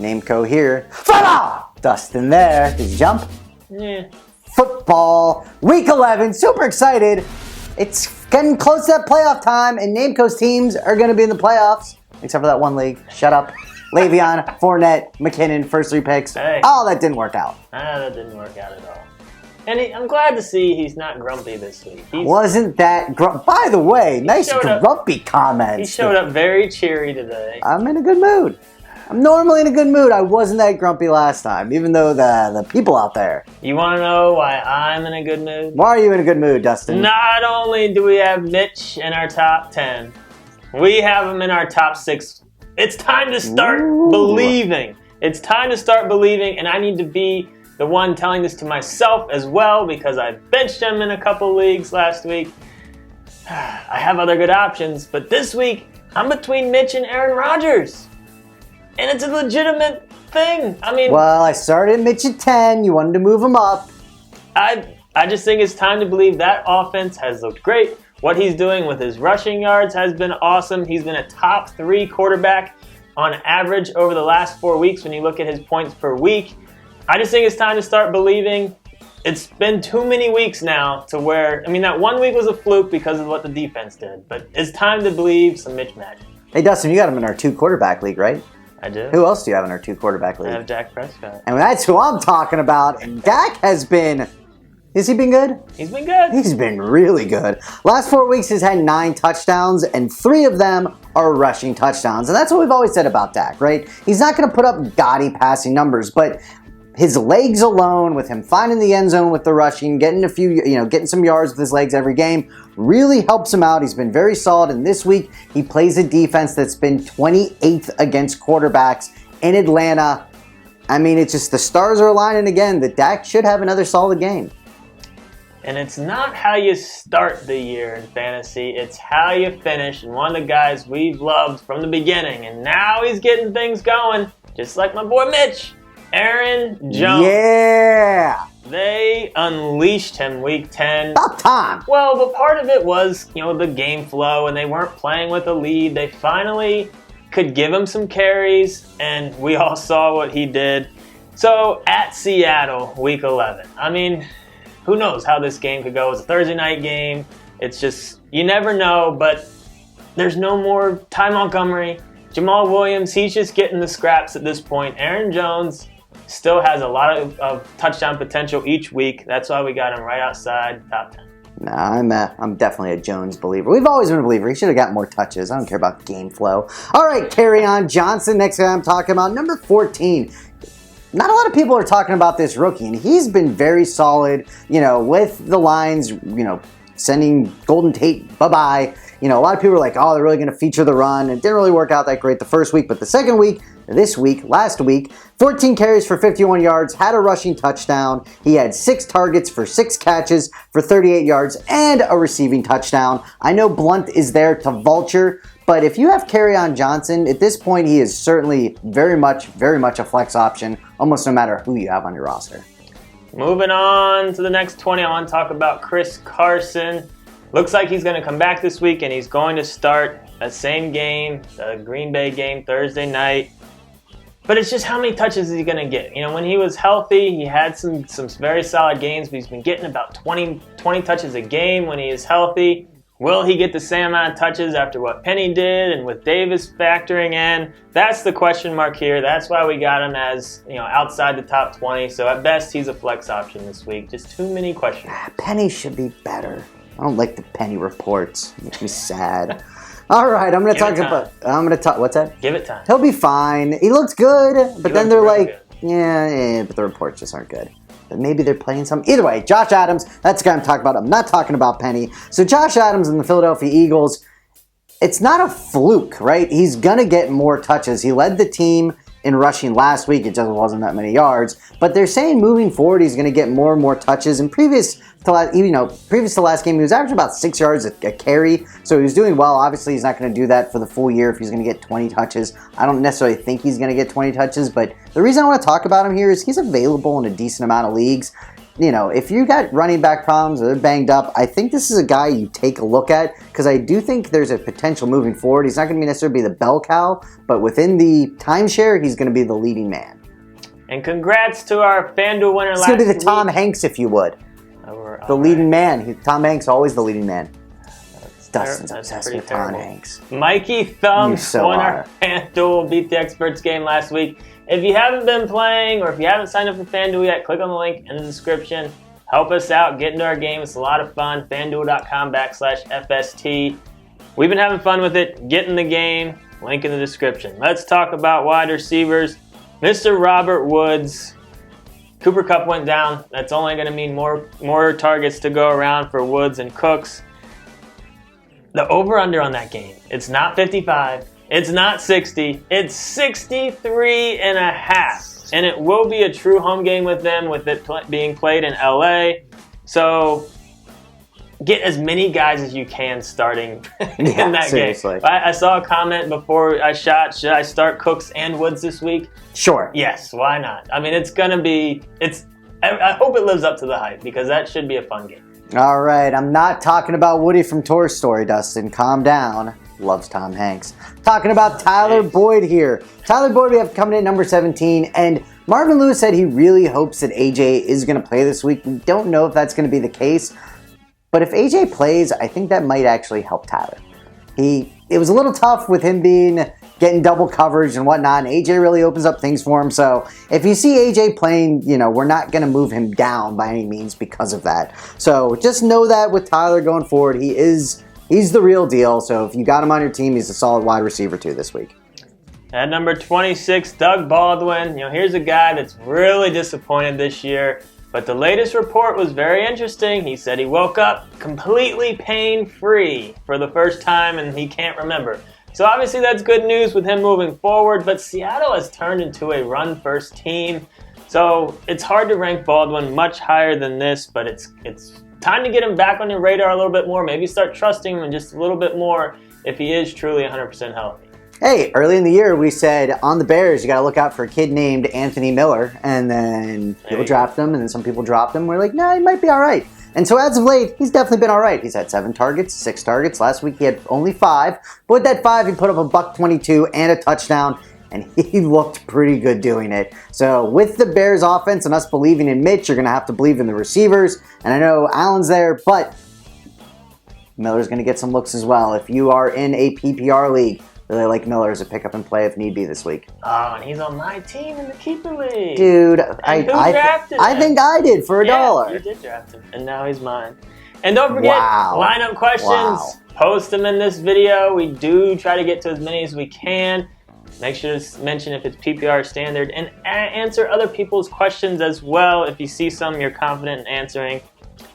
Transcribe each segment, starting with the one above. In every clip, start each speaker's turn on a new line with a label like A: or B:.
A: Nameco here. Football! Dustin there. Did you jump?
B: Yeah.
A: Football. Week 11. Super excited. It's getting close to that playoff time, and Nameco's teams are going to be in the playoffs. Except for that one league. Shut up. Le'Veon, Fournette, McKinnon, first 3 picks.
B: Hey.
A: Oh, that didn't work out.
B: That didn't work out at all. And I'm glad to see he's not grumpy this week.
A: Wasn't that By the way, nice grumpy comments.
B: He showed up very cheery today.
A: I'm in a good mood. I'm normally in a good mood. I wasn't that grumpy last time, even though the people out there.
B: You want to know why I'm in a good mood?
A: Why are you in a good mood, Dustin?
B: Not only do we have Mitch in our top 10, we have him in our top 6. It's time to start believing. It's time to start believing, and I need to be the one telling this to myself as well because I benched him in a couple leagues last week. I have other good options, but this week I'm between Mitch and Aaron Rodgers. And it's a legitimate thing. I mean,
A: well, I started Mitch at 10. You wanted to move him up.
B: I just think it's time to believe that offense has looked great. What he's doing with his rushing yards has been awesome. He's been a top 3 quarterback on average over the last 4 weeks when you look at his points per week. I just think it's time to start believing. It's been too many weeks now to where, I mean, that 1 week was a fluke because of what the defense did. But it's time to believe some Mitch magic.
A: Hey, Dustin, you got him in our 2 quarterback league, right?
B: I do.
A: Who else do you have in our 2 quarterback league?
B: I have Dak Prescott.
A: And that's who I'm talking about. And Dak has been... Has he been good?
B: He's been good.
A: He's been really good. Last 4 weeks, he's had 9 touchdowns, and 3 of them are rushing touchdowns. And that's what we've always said about Dak, right? He's not going to put up gaudy passing numbers, but his legs alone, with him finding the end zone with the rushing, getting getting some yards with his legs every game, really helps him out. He's been very solid, and this week he plays a defense that's been 28th against quarterbacks in Atlanta. I mean, it's just the stars are aligning again that Dak should have another solid game.
B: And it's not how you start the year in fantasy, it's how you finish. And one of the guys we've loved from the beginning, and now he's getting things going, just like my boy Mitch, Aaron Jones.
A: Yeah!
B: They unleashed him week 10.
A: About time.
B: Well, but part of it was, the game flow, and they weren't playing with a lead. They finally could give him some carries, and we all saw what he did. So, at Seattle, week 11. I mean, who knows how this game could go. It's a Thursday night game. It's just, you never know, but there's no more Ty Montgomery. Jamal Williams, he's just getting the scraps at this point. Aaron Jones still has a lot of touchdown potential each week. That's why we got him right outside top 10.
A: Nah, I'm definitely a Jones believer. We've always been a believer. He should have got more touches. I don't care about game flow. All right, Kerryon Johnson. Next guy I'm talking about, number 14. Not a lot of people are talking about this rookie, and he's been very solid, with the Lions, sending Golden Tate bye-bye. A lot of people are like, oh, they're really going to feature the run. It didn't really work out that great the first week, but the second week, last week, 14 carries for 51 yards, had a rushing touchdown. He had 6 targets for 6 catches for 38 yards and a receiving touchdown. I know Blunt is there to vulture, but if you have Kerryon Johnson, at this point, he is certainly very much a flex option, almost no matter who you have on your roster.
B: Moving on to the next 20, I want to talk about Chris Carson. Looks like he's going to come back this week, and he's going to start that same game, the Green Bay game, Thursday night. But it's just how many touches is he going to get? When he was healthy, he had some very solid games, but he's been getting about 20 touches a game when he is healthy. Will he get the same amount of touches after what Penny did and with Davis factoring in? That's the question mark here. That's why we got him as, outside the top 20. So at best, he's a flex option this week. Just too many questions.
A: Penny should be better. I don't like the Penny reports. It makes me sad. All right, I'm going to talk. What's that?
B: Give it time.
A: He'll be fine. He looks good, but then they're like,
B: good.
A: yeah, but the reports just aren't good. But maybe they're playing some. Either way, Josh Adams, that's the guy I'm talking about. I'm not talking about Penny. So Josh Adams and the Philadelphia Eagles, it's not a fluke, right? He's going to get more touches. He led the team in rushing last week. It just wasn't that many yards. But they're saying moving forward, he's going to get more and more touches. And previous to last game, he was averaging about 6 yards a carry. So he was doing well. Obviously, he's not going to do that for the full year if he's going to get 20 touches. I don't necessarily think he's going to get 20 touches. But the reason I want to talk about him here is he's available in a decent amount of leagues. if you got running back problems or they're banged up, I think this is a guy you take a look at because I do think there's a potential moving forward. He's not going to necessarily be the bell cow, but within the timeshare, he's going to be the leading man.
B: And congrats to our FanDuel winner last week.
A: It's going to be the Tom Hanks, if you would. The leading man. Tom Hanks, always the leading man. Dustin's obsessed with Tom Hanks.
B: Mikey Thumbs won our FanDuel Beat the Experts game last week. If you haven't been playing or if you haven't signed up for FanDuel yet, click on the link in the description. Help us out. Get into our game. It's a lot of fun. FanDuel.com/FST. We've been having fun with it. Get in the game. Link in the description. Let's talk about wide receivers. Mr. Robert Woods. Cooper Kupp went down. That's only going to mean more targets to go around for Woods and Cooks. The over-under on that game, it's not 55, it's not 60, it's 63.5. And it will be a true home game with them, with it being played in LA. So get as many guys as you can starting in that seriously. Game. I saw a comment before I shot, should I start Cooks and Woods this week?
A: Sure.
B: Yes, why not? I mean, it's going to be, I hope it lives up to the hype because that should be a fun game.
A: All right, I'm not talking about Woody from Toy Story, Dustin. Calm down. Loves Tom Hanks. Talking about Tyler Boyd here. Tyler Boyd we have coming in at number 17, and Marvin Lewis said he really hopes that AJ is going to play this week. We don't know if that's going to be the case, but if AJ plays, I think that might actually help Tyler. It was a little tough with him getting double coverage and whatnot, and AJ really opens up things for him. So if you see AJ playing, we're not going to move him down by any means because of that. So just know that with Tyler going forward, he's the real deal. So if you got him on your team, he's a solid wide receiver too this week.
B: At number 26, Doug Baldwin. Here's a guy that's really disappointed this year. But the latest report was very interesting. He said he woke up completely pain-free for the first time and he can't remember. So obviously that's good news with him moving forward, but Seattle has turned into a run-first team. So it's hard to rank Baldwin much higher than this, but it's time to get him back on your radar a little bit more. Maybe start trusting him just a little bit more if he is truly 100% healthy.
A: Hey, early in the year we said on the Bears you got to look out for a kid named Anthony Miller, and then people dropped him, and then some people dropped him. We're like, no, he might be all right. And so as of late, he's definitely been all right. He's had 7 targets, 6 targets. Last week he had only 5. But with that 5, he put up a $122 and a touchdown, and he looked pretty good doing it. So with the Bears offense and us believing in Mitch, you're going to have to believe in the receivers. And I know Allen's there, but Miller's going to get some looks as well. If you are in a PPR league, really like Miller as a pick up and play if need be this week.
B: Oh, and he's on my team in the keeper league.
A: Dude,
B: I drafted him?
A: I think I did for $1.
B: You did draft him, and now he's mine. And don't forget, lineup questions. Post them in this video. We do try to get to as many as we can. Make sure to mention if it's PPR standard and answer other people's questions as well. If you see some you're confident in answering.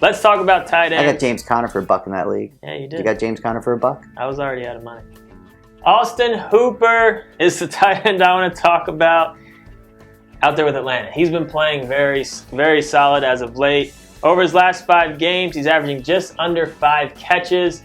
B: Let's talk about tight ends.
A: I got James Conner for $1 in that league.
B: Yeah, you did.
A: You got James Conner for $1?
B: I was already out of money. Austin Hooper is the tight end I want to talk about out there with Atlanta. He's been playing very, very solid as of late. Over his last 5 games, he's averaging just under 5 catches.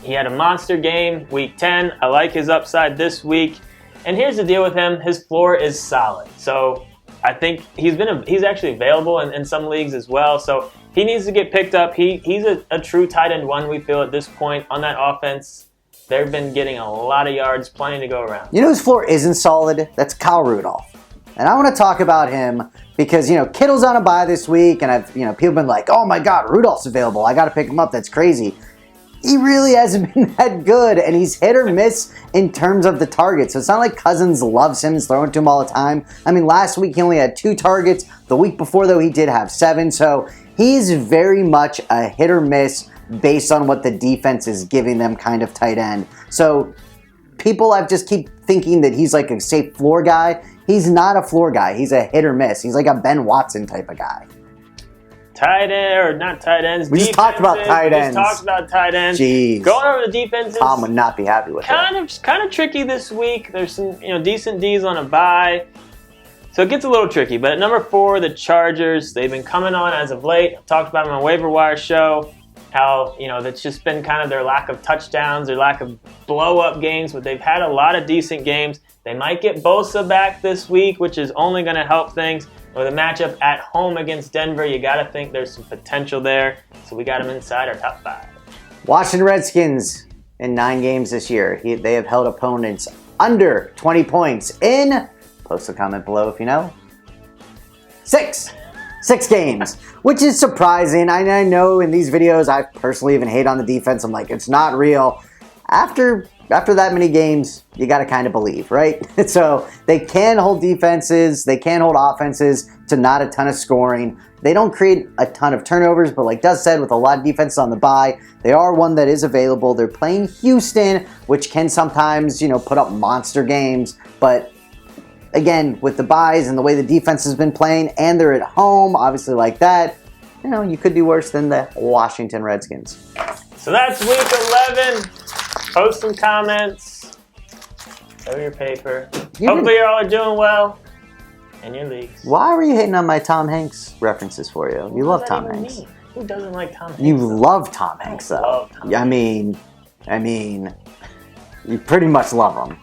B: He had a monster game week 10. I like his upside this week. And here's the deal with him. His floor is solid. So I think he's actually available in some leagues as well. So he needs to get picked up. He's a true tight end 1, we feel, at this point on that offense. They've been getting a lot of yards, plenty to go around. You know whose floor isn't solid? That's Kyle Rudolph. And I want to talk about him because, Kittle's on a bye this week, and people have been like, oh my God, Rudolph's available. I got to pick him up. That's crazy. He really hasn't been that good, and he's hit or miss in terms of the targets. So it's not like Cousins loves him, he's throwing to him all the time. I mean, last week he only had 2 targets. The week before, though, he did have 7. So he's very much a hit or miss based on what the defense is giving them kind of tight end. So people just keep thinking that he's like a safe floor guy. He's not a floor guy. He's a hit or miss. He's like a Ben Watson type of guy. Tight end, or not tight ends.
A: We just talked about tight ends.
B: Jeez. Going over the defenses.
A: Tom would not be happy with
B: that. Kind of tricky this week. There's some decent D's on a bye. So it gets a little tricky. But at number 4, the Chargers. They've been coming on as of late. I've talked about them on my waiver wire show. How, that's just been kind of their lack of touchdowns, their lack of blow-up games, but they've had a lot of decent games. They might get Bosa back this week, which is only going to help things. With a matchup at home against Denver, you got to think there's some potential there. So we got them inside our top 5.
A: Washington Redskins in 9 games this year. They have held opponents under 20 points in, post a comment below if you know, 6 games, which is surprising. I know in these videos I personally even hate on the defense. I'm like, it's not real. After that many games, you got to kind of believe, right? So they can hold defenses, they can hold offenses to not a ton of scoring. They don't create a ton of turnovers, but like Dust said, with a lot of defenses on the bye, they are one that is available. They're playing Houston, which can sometimes, put up monster games. But again, with the byes and the way the defense has been playing, and they're at home, obviously like that, you could do worse than the Washington Redskins.
B: So that's week 11. Post some comments. Show your paper. Hopefully you all are doing well in your leagues.
A: Why were you hating on my Tom Hanks references for you? You love Tom Hanks.
B: Mean? Who doesn't like Tom Hanks?
A: You love Tom Hanks, though.
B: Love Tom Hanks.
A: I mean, you pretty much love him.